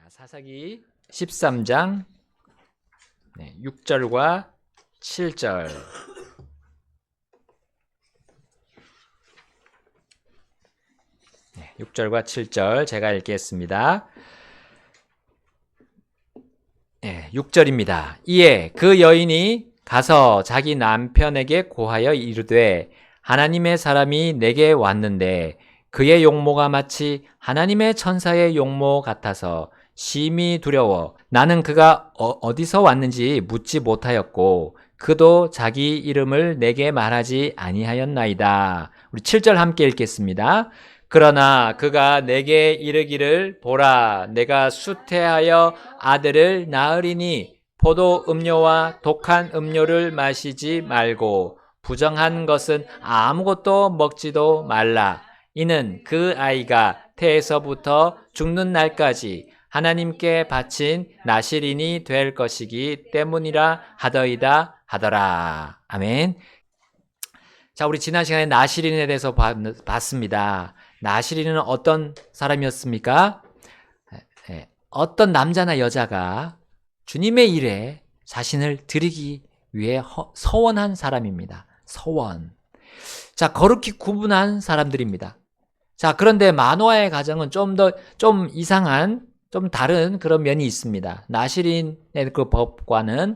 사사기 13장 6절과 7절. 6절과 7절 제가 읽겠습니다. 6절입니다. 이에 그 여인이 가서 자기 남편에게 고하여 이르되 하나님의 사람이 내게 왔는데 그의 용모가 마치 하나님의 천사의 용모 같아서 심히 두려워 나는 그가 어디서 왔는지 묻지 못하였고 그도 자기 이름을 내게 말하지 아니하였나이다. 우리 7절 함께 읽겠습니다. 그러나 그가 내게 이르기를 보라 내가 수태하여 아들을 낳으리니 포도 음료와 독한 음료를 마시지 말고 부정한 것은 아무것도 먹지도 말라. 이는 그 아이가 태에서부터 죽는 날까지 하나님께 바친 나실인이 될 것이기 때문이라 하더이다 하더라. 아멘. 자, 우리 지난 시간에 나실인에 대해서 봤습니다. 나실인은 어떤 사람이었습니까? 어떤 남자나 여자가 주님의 일에 자신을 드리기 위해 서원한 사람입니다. 서원. 자, 거룩히 구분한 사람들입니다. 자, 그런데 마노아의 가정은 좀 이상한, 좀 다른 그런 면이 있습니다. 나실인의 그 법과는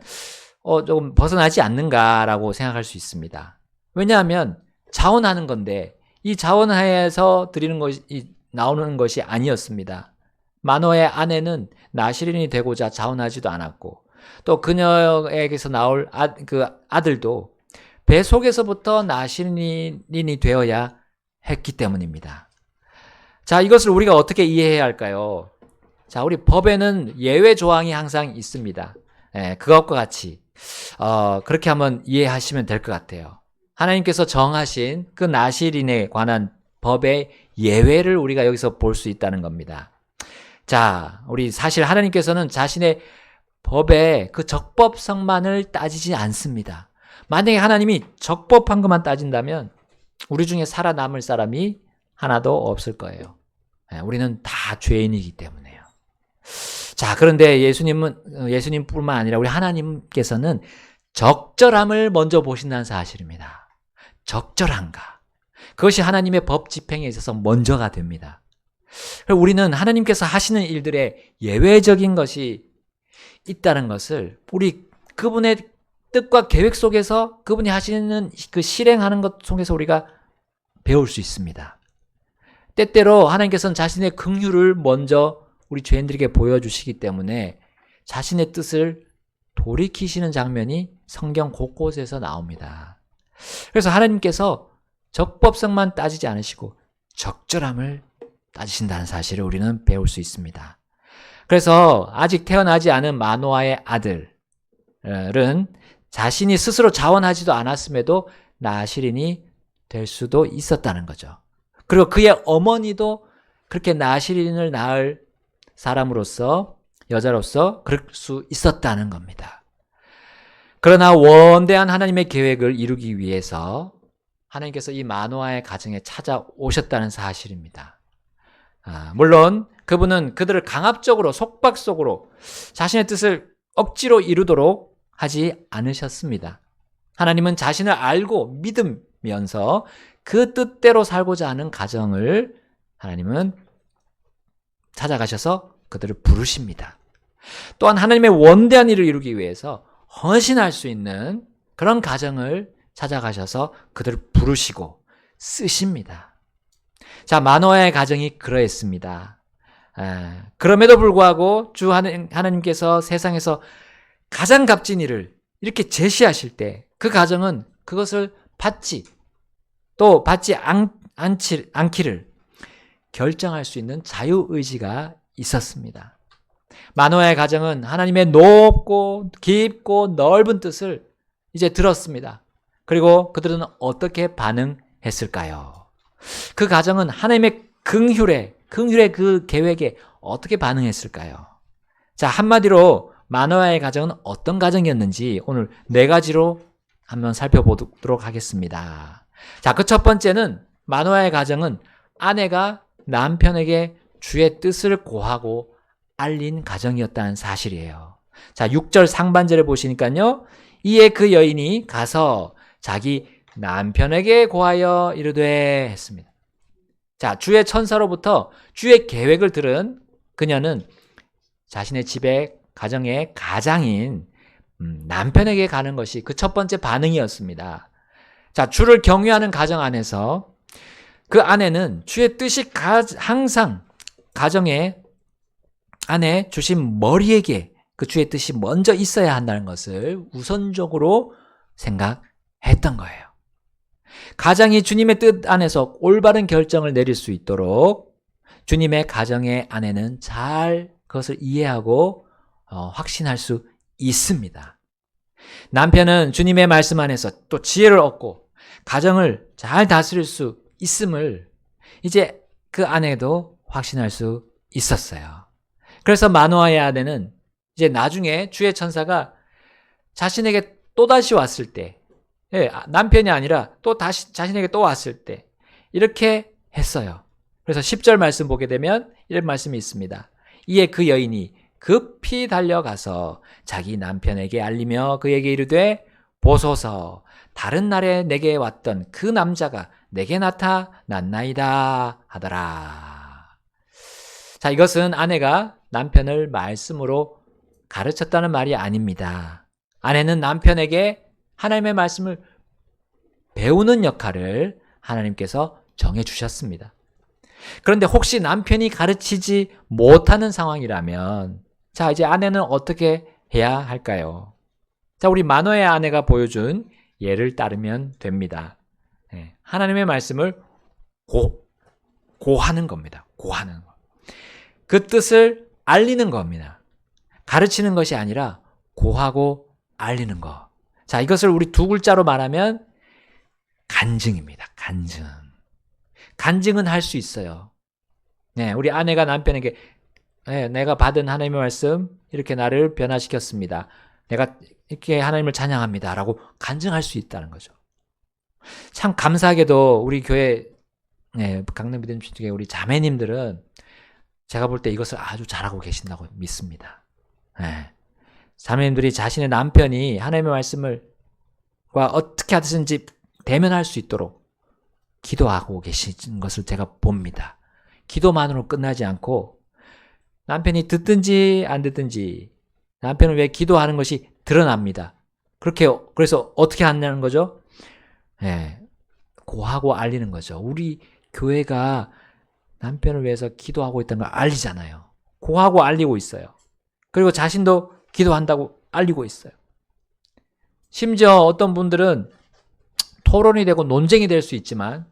조금 벗어나지 않는가라고 생각할 수 있습니다. 왜냐하면 자원하는 건데 이 자원하에서 드리는 것이 나오는 것이 아니었습니다. 마노아의 아내는 나실인이 되고자 자원하지도 않았고 또 그녀에게서 나올 아들도 배 속에서부터 나실인이 되어야 했기 때문입니다. 자, 이것을 우리가 어떻게 이해해야 할까요? 자, 우리 법에는 예외 조항이 항상 있습니다. 그것과 같이 그렇게 한번 이해하시면 될 것 같아요. 하나님께서 정하신 그 나실인에 관한 법의 예외를 우리가 여기서 볼 수 있다는 겁니다. 자, 우리 사실 하나님께서는 자신의 법의 그 적법성만을 따지지 않습니다. 만약에 하나님이 적법한 것만 따진다면 우리 중에 살아남을 사람이 하나도 없을 거예요. 우리는 다 죄인이기 때문에요. 자, 그런데 예수님뿐만 아니라 우리 하나님께서는 적절함을 먼저 보신다는 사실입니다. 적절한가? 그것이 하나님의 법 집행에 있어서 먼저가 됩니다. 우리는 하나님께서 하시는 일들에 예외적인 것이 있다는 것을 우리 그분의 뜻과 계획 속에서 그분이 하시는 그 실행하는 것 속에서 우리가 배울 수 있습니다. 때때로 하나님께서는 자신의 긍휼을 먼저 우리 죄인들에게 보여주시기 때문에 자신의 뜻을 돌이키시는 장면이 성경 곳곳에서 나옵니다. 그래서 하나님께서 적법성만 따지지 않으시고 적절함을 따지신다는 사실을 우리는 배울 수 있습니다. 그래서 아직 태어나지 않은 마노아의 아들은 자신이 스스로 자원하지도 않았음에도 나실인이 될 수도 있었다는 거죠. 그리고 그의 어머니도 그렇게 나실인을 낳을 사람으로서 여자로서 그럴 수 있었다는 겁니다. 그러나 원대한 하나님의 계획을 이루기 위해서 하나님께서 이 마노아의 가정에 찾아오셨다는 사실입니다. 물론 그분은 그들을 강압적으로 속박 속으로 자신의 뜻을 억지로 이루도록 하지 않으셨습니다. 하나님은 자신을 알고 믿으면서 그 뜻대로 살고자 하는 가정을 하나님은 찾아가셔서 그들을 부르십니다. 또한 하나님의 원대한 일을 이루기 위해서 헌신할 수 있는 그런 가정을 찾아가셔서 그들을 부르시고 쓰십니다. 자, 마노아의 가정이 그러했습니다. 그럼에도 불구하고 주 하나님께서 세상에서 가장 값진 일을 이렇게 제시하실 때 그 가정은 그것을 받지 않기를 결정할 수 있는 자유의지가 있었습니다. 마노아의 가정은 하나님의 높고 깊고 넓은 뜻을 이제 들었습니다. 그리고 그들은 어떻게 반응했을까요? 그 가정은 하나님의 긍휼의 그 계획에 어떻게 반응했을까요? 자, 한마디로 마노아의 가정은 어떤 가정이었는지 오늘 4가지로 한번 살펴보도록 하겠습니다. 자, 그 첫 번째는 마노아의 가정은 아내가 남편에게 주의 뜻을 고하고 알린 가정이었다는 사실이에요. 자, 6절 상반절에 보시니까요. 이에 그 여인이 가서 자기 남편에게 고하여 이르되 했습니다. 자, 주의 천사로부터 주의 계획을 들은 그녀는 자신의 집에 가정의 가장인 남편에게 가는 것이 그 첫 번째 반응이었습니다. 자, 주를 경외하는 가정 안에서 그 아내는 주의 뜻이 항상 가정의 안에 주신 머리에게 그 주의 뜻이 먼저 있어야 한다는 것을 우선적으로 생각했던 거예요. 가장이 주님의 뜻 안에서 올바른 결정을 내릴 수 있도록 주님의 가정의 아내는 잘 그것을 이해하고 확신할 수 있습니다. 남편은 주님의 말씀 안에서 또 지혜를 얻고 가정을 잘 다스릴 수 있음을 이제 그 아내도 확신할 수 있었어요. 그래서 마노아의 아내는 이제 나중에 주의 천사가 자신에게 또다시 왔을 때, 남편이 아니라 또 다시 자신에게 또 왔을 때 이렇게 했어요. 그래서 10절 말씀 보게 되면 이런 말씀이 있습니다. 이에 그 여인이 급히 달려가서 자기 남편에게 알리며 그에게 이르되 보소서 다른 날에 내게 왔던 그 남자가 내게 나타났나이다 하더라. 자, 이것은 아내가 남편을 말씀으로 가르쳤다는 말이 아닙니다. 아내는 남편에게 하나님의 말씀을 배우는 역할을 하나님께서 정해주셨습니다. 그런데 혹시 남편이 가르치지 못하는 상황이라면 자, 이제 아내는 어떻게 해야 할까요? 자, 우리 마노의 아내가 보여준 예를 따르면 됩니다. 하나님의 말씀을 고하는 겁니다. 고하는 거. 그 뜻을 알리는 겁니다. 가르치는 것이 아니라 고하고 알리는 거. 자, 이것을 우리 두 글자로 말하면 간증입니다. 간증. 간증은 할 수 있어요. 우리 아내가 남편에게 내가 받은 하나님의 말씀 이렇게 나를 변화시켰습니다. 내가 이렇게 하나님을 찬양합니다. 라고 간증할 수 있다는 거죠. 참 감사하게도 우리 교회 강릉 믿음 중에 우리 자매님들은 제가 볼 때 이것을 아주 잘하고 계신다고 믿습니다. 자매님들이 자신의 남편이 하나님의 말씀을 어떻게 하든지 대면할 수 있도록 기도하고 계신 것을 제가 봅니다. 기도만으로 끝나지 않고 남편이 듣든지 안 듣든지 남편을 위해 기도하는 것이 드러납니다. 그래서 어떻게 한다는 거죠? 고하고 알리는 거죠. 우리 교회가 남편을 위해서 기도하고 있다는 걸 알리잖아요. 고하고 알리고 있어요. 그리고 자신도 기도한다고 알리고 있어요. 심지어 어떤 분들은 토론이 되고 논쟁이 될 수 있지만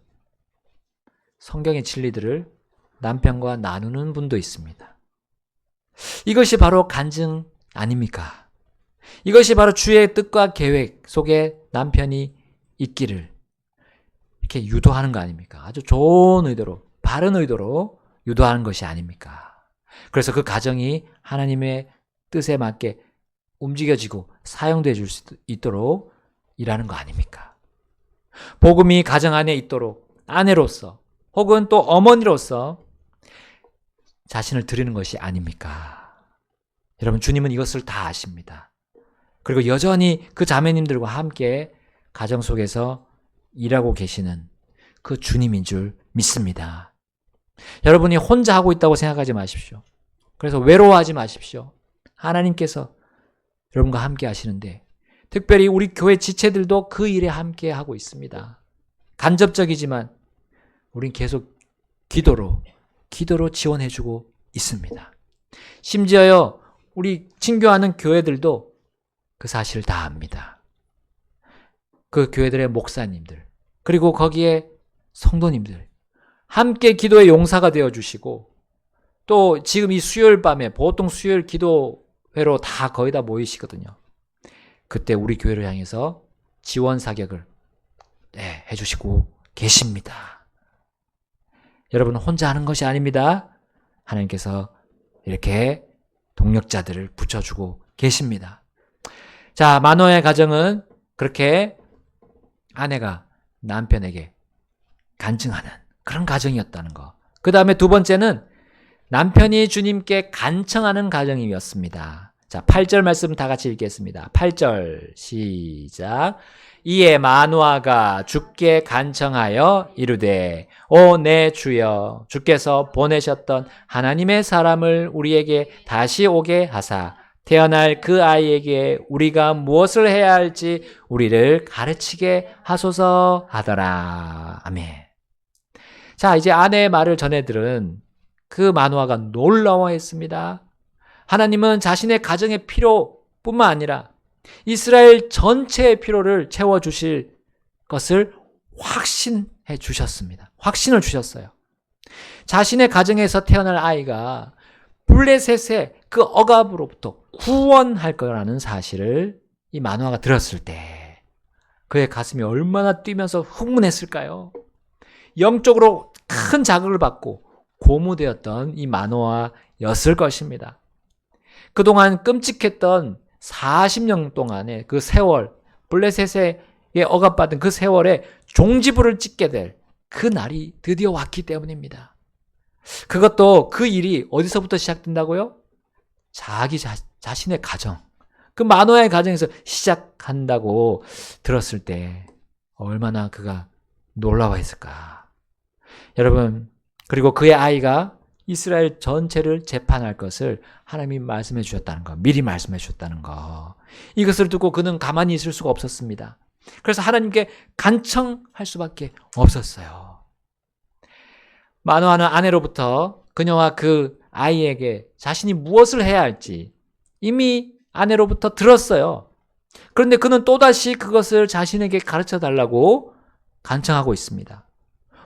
성경의 진리들을 남편과 나누는 분도 있습니다. 이것이 바로 간증 아닙니까? 이것이 바로 주의 뜻과 계획 속에 남편이 있기를 이렇게 유도하는 거 아닙니까? 아주 좋은 의도로, 바른 의도로 유도하는 것이 아닙니까? 그래서 그 가정이 하나님의 뜻에 맞게 움직여지고 사용되어 줄 수 있도록 일하는 거 아닙니까? 복음이 가정 안에 있도록 아내로서 혹은 또 어머니로서 자신을 드리는 것이 아닙니까? 여러분, 주님은 이것을 다 아십니다. 그리고 여전히 그 자매님들과 함께 가정 속에서 일하고 계시는 그 주님인 줄 믿습니다. 여러분이 혼자 하고 있다고 생각하지 마십시오. 그래서 외로워하지 마십시오. 하나님께서 여러분과 함께 하시는데 특별히 우리 교회 지체들도 그 일에 함께 하고 있습니다. 간접적이지만 우린 계속 기도로 지원해주고 있습니다. 심지어요, 우리 친교하는 교회들도 그 사실을 다 압니다. 그 교회들의 목사님들, 그리고 거기에 성도님들, 함께 기도의 용사가 되어주시고, 또 지금 이 수요일 밤에 보통 수요일 기도회로 다 거의 다 모이시거든요. 그때 우리 교회를 향해서 지원 사격을 해주시고 계십니다. 여러분 혼자 하는 것이 아닙니다. 하나님께서 이렇게 동력자들을 붙여주고 계십니다. 자, 마노아의 가정은 그렇게 아내가 남편에게 간증하는 그런 가정이었다는 거. 그 다음에 두 번째는 남편이 주님께 간청하는 가정이었습니다. 자, 8절 말씀 다 같이 읽겠습니다. 8절 시작. 이에 마누아가 주께 간청하여 이르되 오 내 주여 주께서 보내셨던 하나님의 사람을 우리에게 다시 오게 하사 태어날 그 아이에게 우리가 무엇을 해야 할지 우리를 가르치게 하소서 하더라. 아멘. 자, 이제 아내의 말을 전해 들은 그 마누아가 놀라워했습니다. 하나님은 자신의 가정의 필요뿐만 아니라 이스라엘 전체의 필요를 채워주실 것을 확신해 주셨습니다. 확신을 주셨어요. 자신의 가정에서 태어날 아이가 블레셋의 그 억압으로부터 구원할 거라는 사실을 이 마누아가 들었을 때 그의 가슴이 얼마나 뛰면서 흥분했을까요? 영적으로 큰 자극을 받고 고무되었던 이 마누아였을 것입니다. 그동안 끔찍했던 40년 동안의 그 세월, 블레셋에 억압받은 그 세월에 종지부를 찍게 될 그 날이 드디어 왔기 때문입니다. 그것도 그 일이 어디서부터 시작된다고요? 자신의 가정, 그 마누아의 가정에서 시작한다고 들었을 때 얼마나 그가 놀라워했을까. 여러분, 그리고 그의 아이가 이스라엘 전체를 재판할 것을 하나님이 말씀해 주셨다는 거, 미리 말씀해 주셨다는 거. 이것을 두고 그는 가만히 있을 수가 없었습니다. 그래서 하나님께 간청할 수밖에 없었어요. 마누아는 아내로부터 그녀와 그 아이에게 자신이 무엇을 해야 할지 이미 아내로부터 들었어요. 그런데 그는 또다시 그것을 자신에게 가르쳐 달라고 간청하고 있습니다.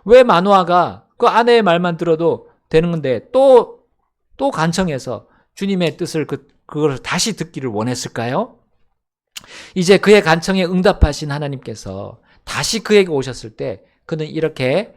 왜 마누아가 그 아내의 말만 들어도 되는 건데 또 간청해서 주님의 뜻을 그걸 다시 듣기를 원했을까요? 이제 그의 간청에 응답하신 하나님께서 다시 그에게 오셨을 때 그는 이렇게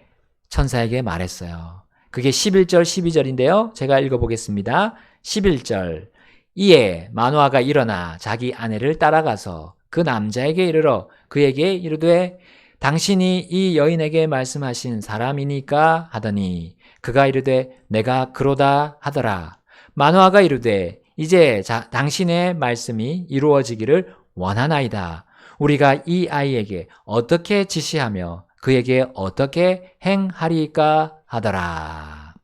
천사에게 말했어요. 그게 11절 12절인데요. 제가 읽어보겠습니다. 11절. 이에 마누아가 일어나 자기 아내를 따라가서 그 남자에게 이르러 그에게 이르되 당신이 이 여인에게 말씀하신 사람이니까 하더니 그가 이르되 내가 그로다 하더라. 마누아가 이르되 이제 당신의 말씀이 이루어지기를 원하나이다. 우리가 이 아이에게 어떻게 지시하며 그에게 어떻게 행하리까 하더라.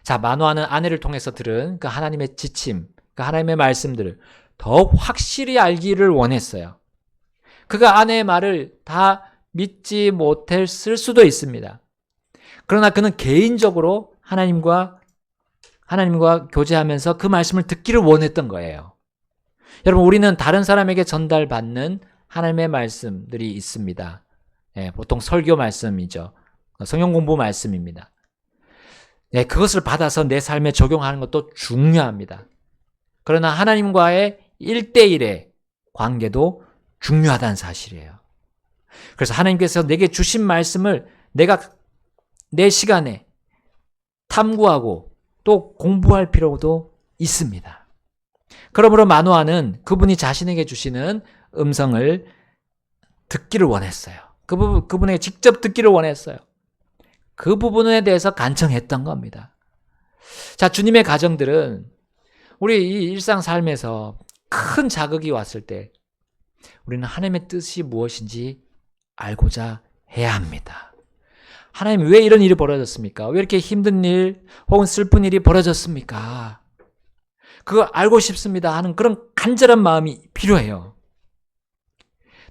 자, 마누아는 아내를 통해서 들은 그 하나님의 지침, 그 하나님의 말씀들을 더욱 확실히 알기를 원했어요. 그가 아내의 말을 다 믿지 못했을 수도 있습니다. 그러나 그는 개인적으로 하나님과 교제하면서 그 말씀을 듣기를 원했던 거예요. 여러분, 우리는 다른 사람에게 전달받는 하나님의 말씀들이 있습니다. 보통 설교 말씀이죠. 성경 공부 말씀입니다. 그것을 받아서 내 삶에 적용하는 것도 중요합니다. 그러나 하나님과의 1대1의 관계도 중요하다는 사실이에요. 그래서 하나님께서 내게 주신 말씀을 내가 내 시간에 탐구하고 또 공부할 필요도 있습니다. 그러므로 마누아는 그분이 자신에게 주시는 음성을 듣기를 원했어요. 그분에게 직접 듣기를 원했어요. 그 부분에 대해서 간청했던 겁니다. 자, 주님의 가정들은 우리 이 일상 삶에서 큰 자극이 왔을 때 우리는 하나님의 뜻이 무엇인지 알고자 해야 합니다. 하나님, 왜 이런 일이 벌어졌습니까? 왜 이렇게 힘든 일 혹은 슬픈 일이 벌어졌습니까? 그거 알고 싶습니다 하는 그런 간절한 마음이 필요해요.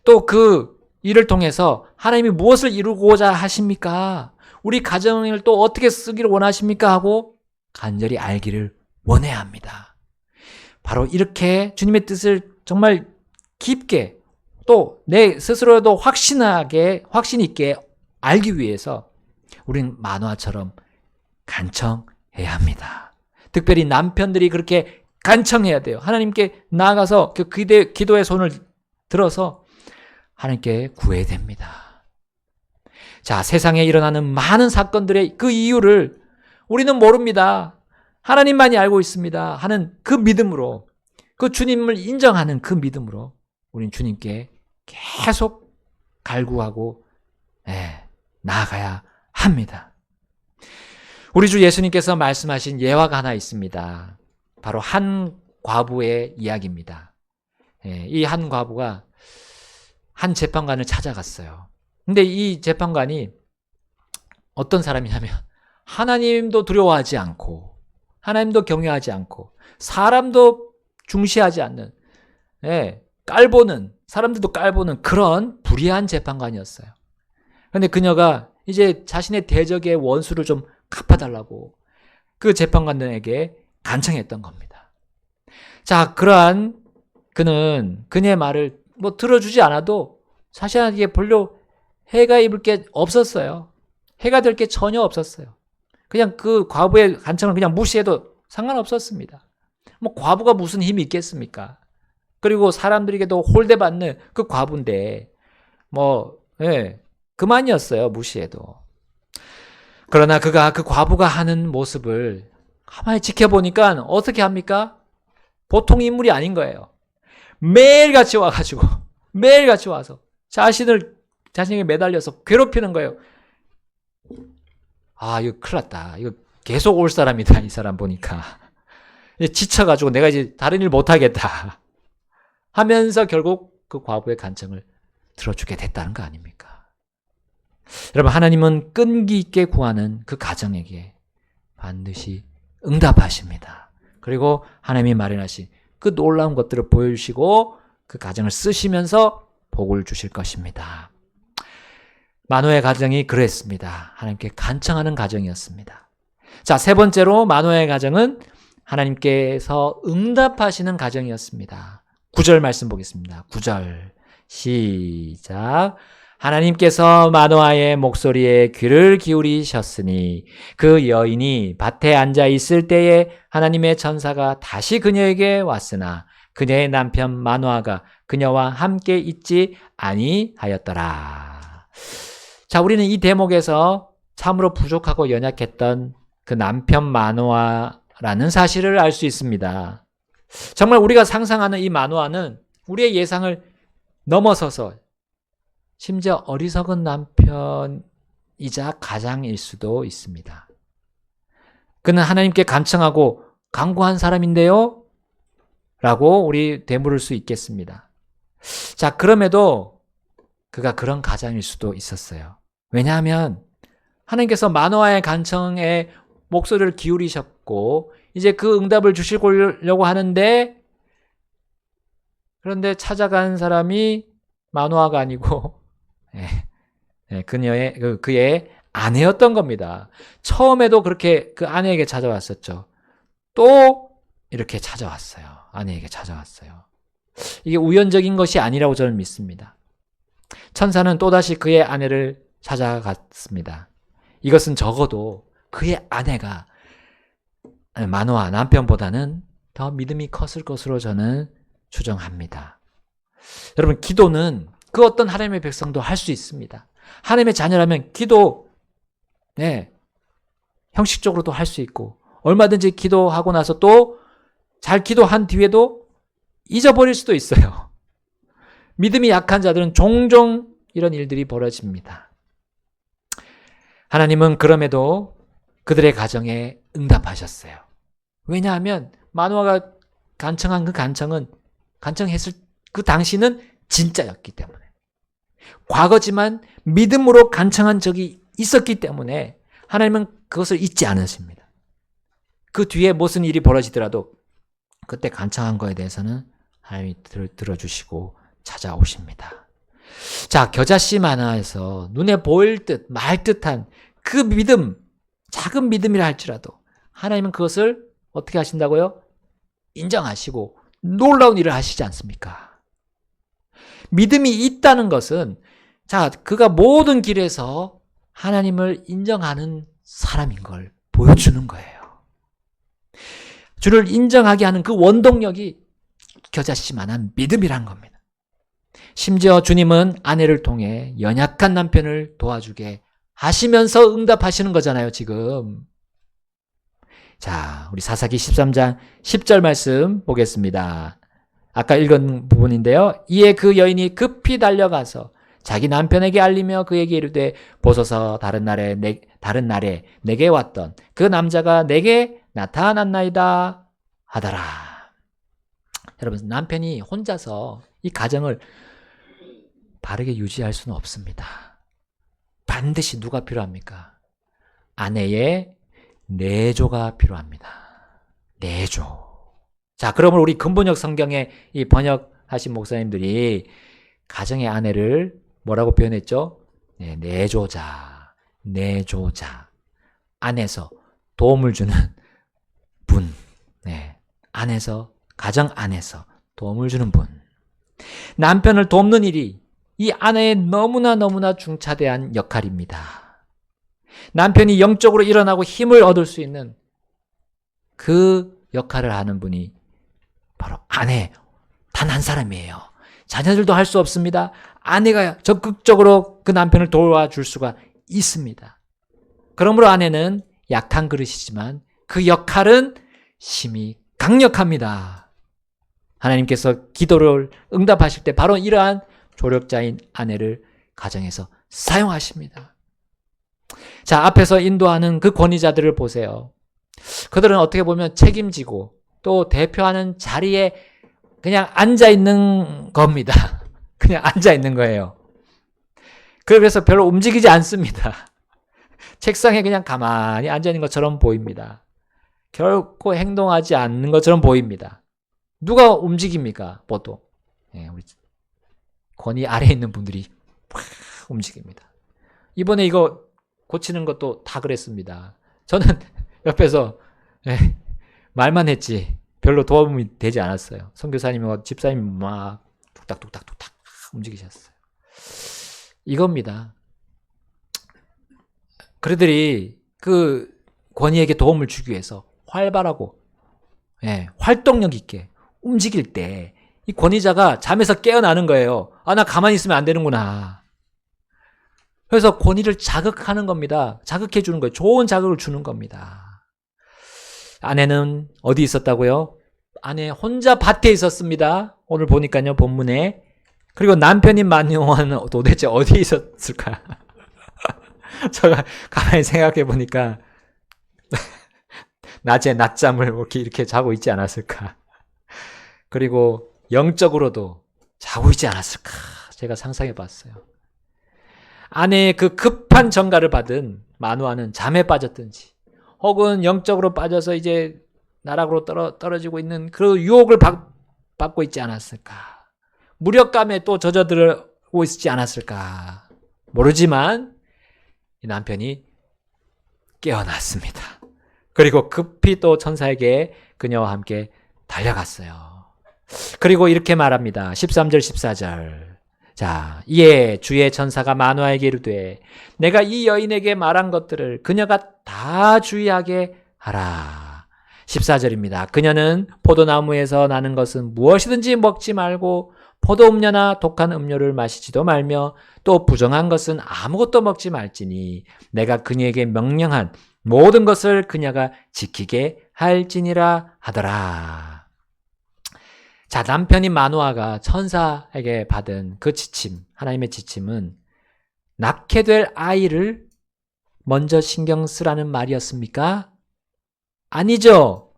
또 그 일을 통해서 하나님이 무엇을 이루고자 하십니까? 우리 가정을 또 어떻게 쓰기를 원하십니까? 하고 간절히 알기를 원해야 합니다. 바로 이렇게 주님의 뜻을 정말 깊게 또 내 스스로도 확신 있게 알기 위해서 우리는 마누아처럼 간청해야 합니다. 특별히 남편들이 그렇게 간청해야 돼요. 하나님께 나아가서 그 기도의 손을 들어서 하나님께 구해야 됩니다. 자, 세상에 일어나는 많은 사건들의 그 이유를 우리는 모릅니다. 하나님만이 알고 있습니다 하는 그 믿음으로, 그 주님을 인정하는 그 믿음으로 우리는 주님께 계속 갈구하고 나아가야 합니다. 우리 주 예수님께서 말씀하신 예화가 하나 있습니다. 바로 한 과부의 이야기입니다. 이 한 과부가 한 재판관을 찾아갔어요. 근데 이 재판관이 어떤 사람이냐면 하나님도 두려워하지 않고 하나님도 경외하지 않고 사람도 중시하지 않는, 깔보는, 사람들도 깔보는 그런 불의한 재판관이었어요. 그런데 그녀가 이제 자신의 대적의 원수를 좀 갚아달라고 그 재판관에게 간청했던 겁니다. 자, 그러한 그는 그녀의 말을 뭐 들어주지 않아도 자신에게 별로 해가 입을 게 없었어요. 해가 될 게 전혀 없었어요. 그냥 그 과부의 간청을 그냥 무시해도 상관없었습니다. 뭐 과부가 무슨 힘이 있겠습니까? 그리고 사람들에게도 홀대받는 그 과부인데 그만이었어요. 무시해도. 그러나 그가 그 과부가 하는 모습을 가만히 지켜보니까 어떻게 합니까? 보통 인물이 아닌 거예요. 매일같이 와서 자신에게 매달려서 괴롭히는 거예요. 아, 이거 큰일 났다. 이거 계속 올 사람이다. 이 사람 보니까. 지쳐가지고 내가 이제 다른 일 못하겠다 하면서 결국 그 과부의 간청을 들어주게 됐다는 거 아닙니까? 여러분, 하나님은 끈기 있게 구하는 그 가정에게 반드시 응답하십니다. 그리고 하나님이 마련하신 그 놀라운 것들을 보여주시고 그 가정을 쓰시면서 복을 주실 것입니다. 마노아의 가정이 그랬습니다. 하나님께 간청하는 가정이었습니다. 자, 세 번째로 마노아의 가정은 하나님께서 응답하시는 가정이었습니다. 9절 말씀 보겠습니다. 9절 시작. 하나님께서 마노아의 목소리에 귀를 기울이셨으니 그 여인이 밭에 앉아 있을 때에 하나님의 천사가 다시 그녀에게 왔으나 그녀의 남편 마노아가 그녀와 함께 있지 아니하였더라. 자, 우리는 이 대목에서 참으로 부족하고 연약했던 그 남편 마노아라는 사실을 알 수 있습니다. 정말 우리가 상상하는 이 마노아는 우리의 예상을 넘어서서 심지어 어리석은 남편이자 가장일 수도 있습니다. 그는 하나님께 간청하고 간구한 사람인데요? 라고 우리 되물을 수 있겠습니다. 자, 그럼에도 그가 그런 가장일 수도 있었어요. 왜냐하면 하나님께서 마노아의 간청에 목소리를 기울이셨고 이제 그 응답을 주시려고 하는데, 그런데 찾아간 사람이 마노아가 아니고 그의 아내였던 겁니다. 처음에도 그렇게 그 아내에게 찾아왔었죠. 또 이렇게 찾아왔어요. 아내에게 찾아왔어요. 이게 우연적인 것이 아니라고 저는 믿습니다. 천사는 또다시 그의 아내를 찾아갔습니다. 이것은 적어도 그의 아내가 마노아 남편보다는 더 믿음이 컸을 것으로 저는 추정합니다. 여러분, 기도는 그 어떤 하나님의 백성도 할 수 있습니다. 하나님의 자녀라면 기도, 형식적으로도 할 수 있고 얼마든지 기도하고 나서 또 잘 기도한 뒤에도 잊어버릴 수도 있어요. 믿음이 약한 자들은 종종 이런 일들이 벌어집니다. 하나님은 그럼에도 그들의 가정에 응답하셨어요. 왜냐하면 마노아가 간청한 그 간청했을 그 당시는 진짜였기 때문에, 과거지만 믿음으로 간청한 적이 있었기 때문에 하나님은 그것을 잊지 않으십니다. 그 뒤에 무슨 일이 벌어지더라도 그때 간청한 거에 대해서는 하나님이 들어주시고 찾아오십니다. 자, 겨자씨 만화에서 눈에 보일 듯 말 듯한 그 믿음, 작은 믿음이라 할지라도 하나님은 그것을 어떻게 하신다고요? 인정하시고 놀라운 일을 하시지 않습니까? 믿음이 있다는 것은, 자, 그가 모든 길에서 하나님을 인정하는 사람인 걸 보여주는 거예요. 주를 인정하게 하는 그 원동력이 겨자씨만한 믿음이란 겁니다. 심지어 주님은 아내를 통해 연약한 남편을 도와주게 하시면서 응답하시는 거잖아요, 지금. 자, 우리 사사기 13장 10절 말씀 보겠습니다. 아까 읽은 부분인데요. 이에 그 여인이 급히 달려가서 자기 남편에게 알리며 그에게 이르되 보소서 다른 날에 내게 왔던 그 남자가 내게 나타났나이다 하더라. 여러분, 남편이 혼자서 이 가정을 바르게 유지할 수는 없습니다. 반드시 누가 필요합니까? 아내의 내조가 필요합니다. 내조. 자, 그러면 우리 근본역 성경에 이 번역하신 목사님들이 가정의 아내를 뭐라고 표현했죠? 네, 내조자. 내조자. 안에서 도움을 주는 분. 네, 안에서, 가정 안에서 도움을 주는 분. 남편을 돕는 일이 이 아내의 너무나 중차대한 역할입니다. 남편이 영적으로 일어나고 힘을 얻을 수 있는 그 역할을 하는 분이 바로 아내, 단 한 사람이에요. 자녀들도 할 수 없습니다. 아내가 적극적으로 그 남편을 도와줄 수가 있습니다. 그러므로 아내는 약한 그릇이지만 그 역할은 심히 강력합니다. 하나님께서 기도를 응답하실 때 바로 이러한 조력자인 아내를 가정에서 사용하십니다. 자, 앞에서 인도하는 그 권위자들을 보세요. 그들은 어떻게 보면 책임지고 또 대표하는 자리에 그냥 앉아있는 겁니다. 그냥 앉아있는 거예요. 그래서 별로 움직이지 않습니다. 책상에 그냥 가만히 앉아있는 것처럼 보입니다. 결코 행동하지 않는 것처럼 보입니다. 누가 움직입니까? 보통. 우리 권위 아래에 있는 분들이 팍 움직입니다. 이번에 이거 고치는 것도 다 그랬습니다. 저는 옆에서 말만 했지 별로 도움이 되지 않았어요. 선교사님과 집사님이 막 뚝딱뚝딱 움직이셨어요. 이겁니다. 그들이 그 권위에게 도움을 주기 위해서 활발하고 활동력 있게 움직일 때 이 권위자가 잠에서 깨어나는 거예요. 아, 나 가만히 있으면 안 되는구나. 그래서 권위를 자극하는 겁니다. 자극해 주는 거예요. 좋은 자극을 주는 겁니다. 아내는 어디 있었다고요? 아내 혼자 밭에 있었습니다. 오늘 보니까요, 본문에. 그리고 남편인 마누아는 도대체 어디 있었을까? 제가 가만히 생각해 보니까 낮에 낮잠을 이렇게 자고 있지 않았을까? 그리고 영적으로도 자고 있지 않았을까? 제가 상상해 봤어요. 아내의 그 급한 전가를 받은 마누아는 잠에 빠졌든지 혹은 영적으로 빠져서 이제 나락으로 떨어지고 있는 그 유혹을 받고 있지 않았을까? 무력감에 또 젖어들고 있지 않았을까? 모르지만 이 남편이 깨어났습니다. 그리고 급히 또 천사에게 그녀와 함께 달려갔어요. 그리고 이렇게 말합니다. 13절 14절. 자, 이에 주의 천사가 마누아에게 이르되 내가 이 여인에게 말한 것들을 그녀가 다 주의하게 하라. 14절입니다. 그녀는 포도나무에서 나는 것은 무엇이든지 먹지 말고 포도음료나 독한 음료를 마시지도 말며 또 부정한 것은 아무것도 먹지 말지니 내가 그녀에게 명령한 모든 것을 그녀가 지키게 할지니라 하더라. 자, 남편인 마누아가 천사에게 받은 그 지침, 하나님의 지침은 낳게 될 아이를 먼저 신경 쓰라는 말이었습니까? 아니죠.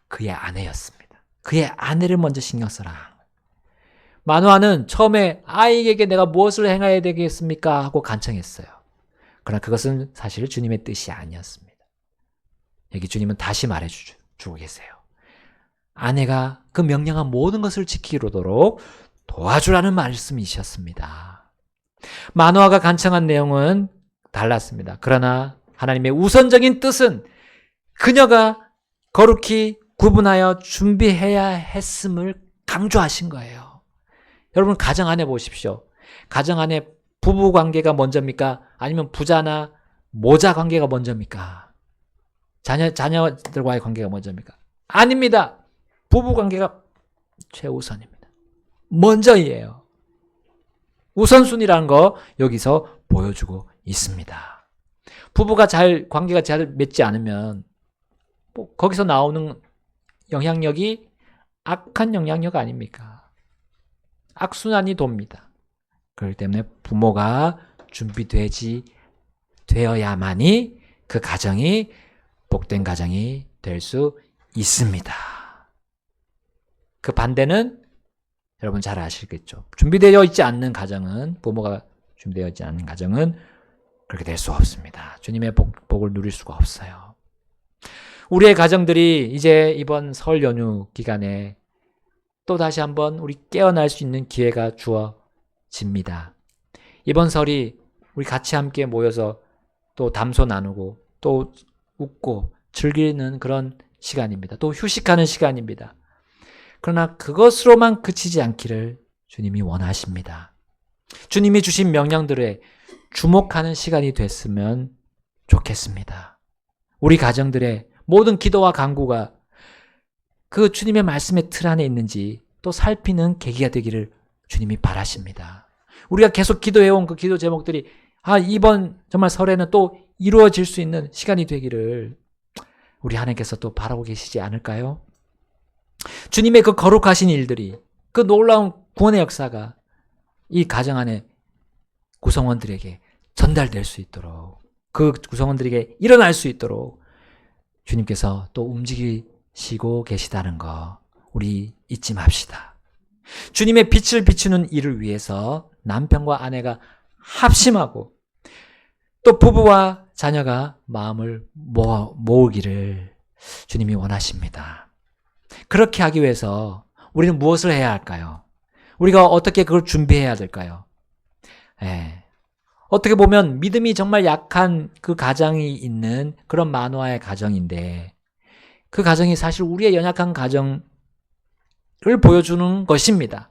그의 아내였습니다. 그의 아내를 먼저 신경 써라. 마누아는 처음에 아이에게 내가 무엇을 행해야 되겠습니까? 하고 간청했어요. 그러나 그것은 사실 주님의 뜻이 아니었습니다. 여기 주님은 다시 말해주고 계세요. 아내가 그 명령한 모든 것을 지키도록 도와주라는 말씀이셨습니다. 마누아가 간청한 내용은 달랐습니다. 그러나 하나님의 우선적인 뜻은 그녀가 거룩히 구분하여 준비해야 했음을 강조하신 거예요. 여러분, 가정 안에 보십시오. 가정 안에 부부 관계가 먼저입니까? 아니면 부자나 모자 관계가 먼저입니까? 자녀들과의 관계가 먼저입니까? 아닙니다. 부부 관계가 최우선입니다. 먼저이에요. 우선순위라는 거 여기서 보여주고 있습니다. 부부가 관계가 잘 맺지 않으면 거기서 나오는 영향력이 악한 영향력 아닙니까? 악순환이 돕니다. 그렇기 때문에 부모가 되어야만이 그 가정이 복된 가정이 될 수 있습니다. 그 반대는 여러분 잘 아시겠죠? 준비되어 있지 않는 가정은, 부모가 준비되어 있지 않는 가정은 그렇게 될 수 없습니다. 주님의 복을 누릴 수가 없어요. 우리의 가정들이 이제 이번 설 연휴 기간에 또 다시 한번 우리 깨어날 수 있는 기회가 주어집니다. 이번 설이 우리 같이 함께 모여서 또 담소 나누고 또 웃고 즐기는 그런 시간입니다. 또 휴식하는 시간입니다. 그러나 그것으로만 그치지 않기를 주님이 원하십니다. 주님이 주신 명령들에 주목하는 시간이 됐으면 좋겠습니다. 우리 가정들의 모든 기도와 간구가 그 주님의 말씀의 틀 안에 있는지 또 살피는 계기가 되기를 주님이 바라십니다. 우리가 계속 기도해온 그 기도 제목들이 이번 정말 설에는 또 이루어질 수 있는 시간이 되기를 우리 하나님께서 또 바라고 계시지 않을까요? 주님의 그 거룩하신 일들이, 그 놀라운 구원의 역사가 이 가정 안에 구성원들에게 전달될 수 있도록, 그 구성원들에게 일어날 수 있도록 주님께서 또 움직이시고 계시다는 거 우리 잊지 맙시다. 주님의 빛을 비추는 일을 위해서 남편과 아내가 합심하고 또 부부와 자녀가 마음을 모으기를 주님이 원하십니다. 그렇게 하기 위해서 우리는 무엇을 해야 할까요? 우리가 어떻게 그걸 준비해야 될까요? 어떻게 보면 믿음이 정말 약한 그 가정이 있는 그런 만화의 가정인데, 그 가정이 사실 우리의 연약한 가정을 보여주는 것입니다.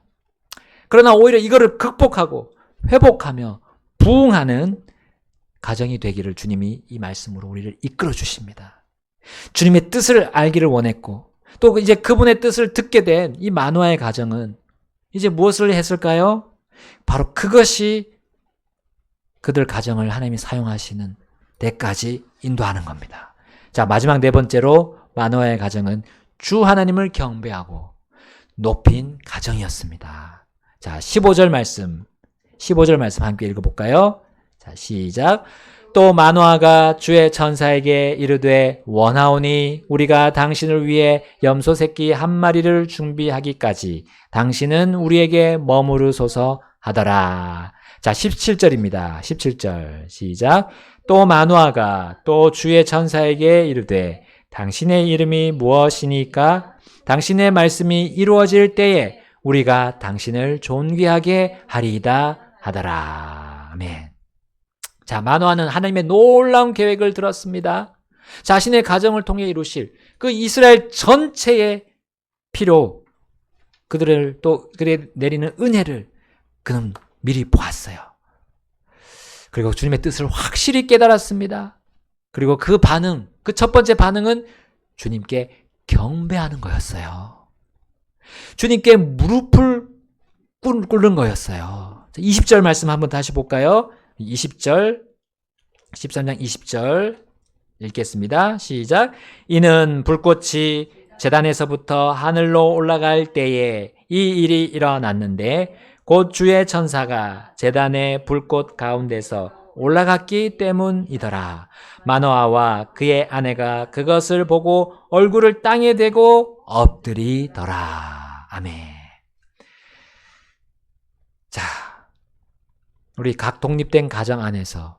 그러나 오히려 이거를 극복하고 회복하며 부흥하는 가정이 되기를 주님이 이 말씀으로 우리를 이끌어 주십니다. 주님의 뜻을 알기를 원했고 또 이제 그분의 뜻을 듣게 된 이 만화의 가정은 이제 무엇을 했을까요? 바로 그것이 그들 가정을 하나님이 사용하시는 데까지 인도하는 겁니다. 자, 마지막 네 번째로 만화의 가정은 주 하나님을 경배하고 높인 가정이었습니다. 자, 15절 말씀 함께 읽어볼까요? 자, 시작. 또 마노아가 주의 천사에게 이르되 원하오니 우리가 당신을 위해 염소 새끼 한 마리를 준비하기까지 당신은 우리에게 머무르소서 하더라. 자, 17절입니다. 17절 시작. 또 마노아가 또 주의 천사에게 이르되 당신의 이름이 무엇이니까? 당신의 말씀이 이루어질 때에 우리가 당신을 존귀하게 하리이다 하더라. 아멘. 자, 마노아는 하나님의 놀라운 계획을 들었습니다. 자신의 가정을 통해 이루실 그 이스라엘 전체의 필요, 그들을 또 그래 내리는 은혜를 그는 미리 보았어요. 그리고 주님의 뜻을 확실히 깨달았습니다. 그리고 그 반응, 그 첫 번째 반응은 주님께 경배하는 거였어요. 주님께 무릎을 꿇는 거였어요. 20절 말씀 한번 다시 볼까요? 20절, 13장 20절 읽겠습니다. 시작. 이는 불꽃이 제단에서부터 하늘로 올라갈 때에 이 일이 일어났는데 곧 주의 천사가 제단의 불꽃 가운데서 올라갔기 때문이더라. 마노아와 그의 아내가 그것을 보고 얼굴을 땅에 대고 엎드리더라. 아멘. 자, 우리 각 독립된 가정 안에서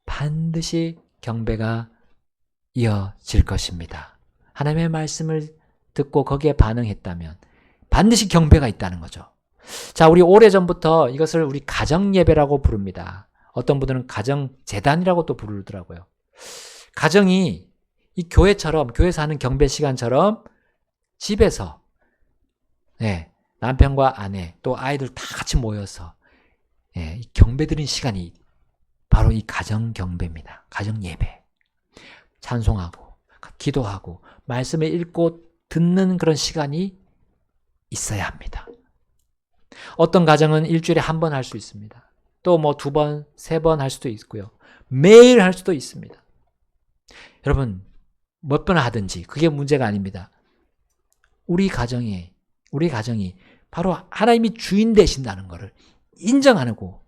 반드시 경배가 이어질 것입니다. 하나님의 말씀을 듣고 거기에 반응했다면 반드시 경배가 있다는 거죠. 자, 우리 오래전부터 이것을 우리 가정예배라고 부릅니다. 어떤 분들은 가정재단이라고 또 부르더라고요. 가정이 이 교회처럼, 교회에서 하는 경배 시간처럼 집에서 남편과 아내 또 아이들 다 같이 모여서 경배 드리는 시간이 바로 이 가정 경배입니다. 가정 예배. 찬송하고 기도하고 말씀을 읽고 듣는 그런 시간이 있어야 합니다. 어떤 가정은 일주일에 한 번 할 수 있습니다. 또 뭐 2번, 3번 할 수도 있고요. 매일 할 수도 있습니다. 여러분, 몇 번 하든지 그게 문제가 아닙니다. 우리 가정이 바로 하나님이 주인 되신다는 것을 인정하고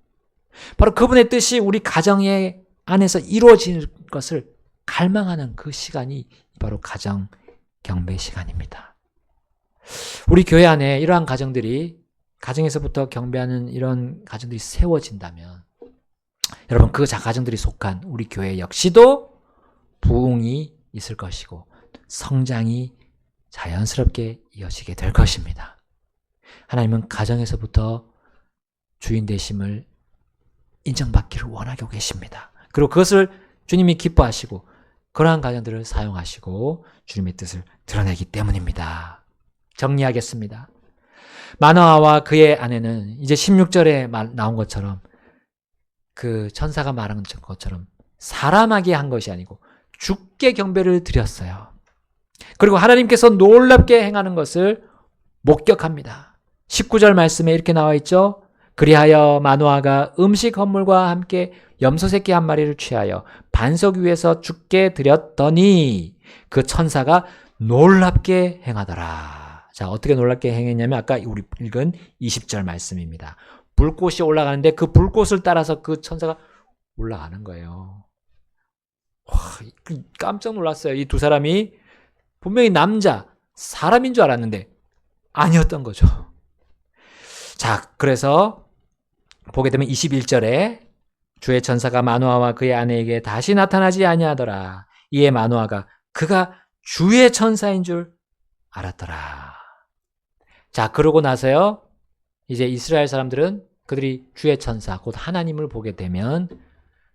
바로 그분의 뜻이 우리 가정의 안에서 이루어지는 것을 갈망하는 그 시간이 바로 가정 경배 시간입니다. 우리 교회 안에 이러한 가정들이 가정에서부터 경배하는 이런 가정들이 세워진다면 여러분 그 가정들이 속한 우리 교회 역시도 부흥이 있을 것이고 성장이 자연스럽게 이어지게 될 것입니다. 하나님은 가정에서부터 주인 되심을 인정받기를 원하고 계십니다. 그리고 그것을 주님이 기뻐하시고 그러한 가정들을 사용하시고 주님의 뜻을 드러내기 때문입니다. 정리하겠습니다. 마노아와 그의 아내는 이제 16절에 나온 것처럼 그 천사가 말한 것처럼 사람에게 한 것이 아니고 주께 경배를 드렸어요. 그리고 하나님께서 놀랍게 행하는 것을 목격합니다. 19절 말씀에 이렇게 나와 있죠. 그리하여 마노아가 음식 헌물과 함께 염소 새끼 한 마리를 취하여 반석 위에서 주께 드렸더니 그 천사가 놀랍게 행하더라. 자, 어떻게 놀랍게 행했냐면 아까 우리 읽은 20절 말씀입니다. 불꽃이 올라가는데 그 불꽃을 따라서 그 천사가 올라가는 거예요. 와, 깜짝 놀랐어요. 이 두 사람이 분명히 사람인 줄 알았는데 아니었던 거죠. 자, 그래서 보게 되면 21절에 주의 천사가 마노아와 그의 아내에게 다시 나타나지 아니하더라. 이에 마노아가 그가 주의 천사인 줄 알았더라. 자, 그러고 나서요. 이제 이스라엘 사람들은 그들이 주의 천사, 곧 하나님을 보게 되면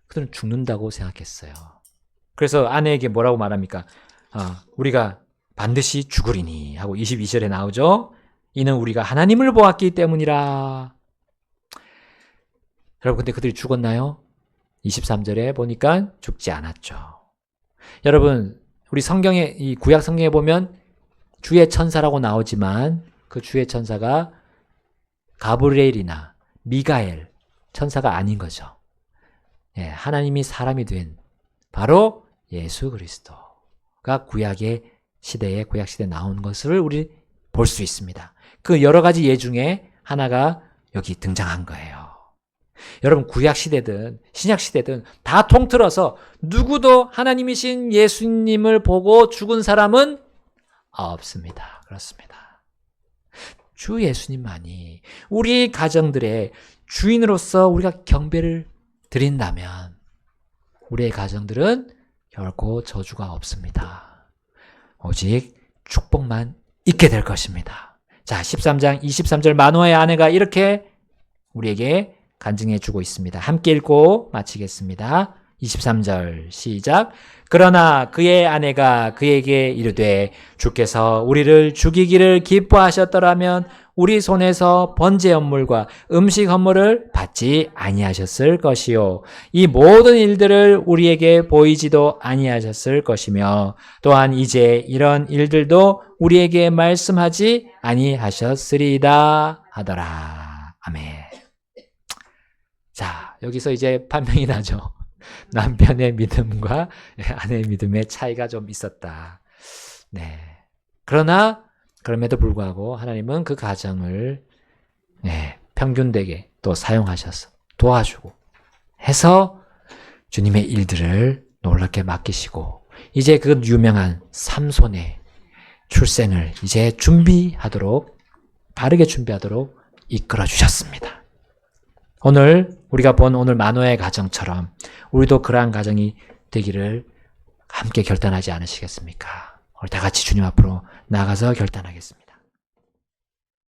그들은 죽는다고 생각했어요. 그래서 아내에게 뭐라고 말합니까? 우리가 반드시 죽으리니 하고 22절에 나오죠. 이는 우리가 하나님을 보았기 때문이라. 여러분 근데 그들이 죽었나요? 23절에 보니까 죽지 않았죠. 여러분 우리 성경에 이 구약 성경에 보면 주의 천사라고 나오지만 그 주의 천사가 가브리엘이나 미가엘 천사가 아닌 거죠. 예, 하나님이 사람이 된 바로 예수 그리스도가 구약 시대에 나온 것을 우리 볼 수 있습니다. 그 여러 가지 예 중에 하나가 여기 등장한 거예요. 여러분 구약 시대든 신약 시대든 다 통틀어서 누구도 하나님이신 예수님을 보고 죽은 사람은 없습니다. 그렇습니다. 주 예수님만이 우리 가정들의 주인으로서 우리가 경배를 드린다면 우리의 가정들은 결코 저주가 없습니다. 오직 축복만 있게 될 것입니다. 자, 13장 23절 마노아의 아내가 이렇게 우리에게 간증해 주고 있습니다. 함께 읽고 마치겠습니다. 23절 시작. 그러나 그의 아내가 그에게 이르되 주께서 우리를 죽이기를 기뻐하셨더라면 우리 손에서 번제 헌물과 음식 헌물을 받지 아니하셨을 것이요 이 모든 일들을 우리에게 보이지도 아니하셨을 것이며 또한 이제 이런 일들도 우리에게 말씀하지 아니하셨으리이다 하더라. 아멘. 자, 여기서 이제 판명이 나죠. 남편의 믿음과 아내의 믿음의 차이가 좀 있었다. 네. 그러나 그럼에도 불구하고 하나님은 그 가정을 평균되게 또 사용하셔서 도와주고 해서 주님의 일들을 놀랍게 맡기시고 이제 그 유명한 삼손의 출생을 이제 바르게 준비하도록 이끌어 주셨습니다. 오늘 우리가 본 오늘 마노아의 가정처럼 우리도 그러한 가정이 되기를 함께 결단하지 않으시겠습니까? 우리 다 같이 주님 앞으로 나가서 결단하겠습니다.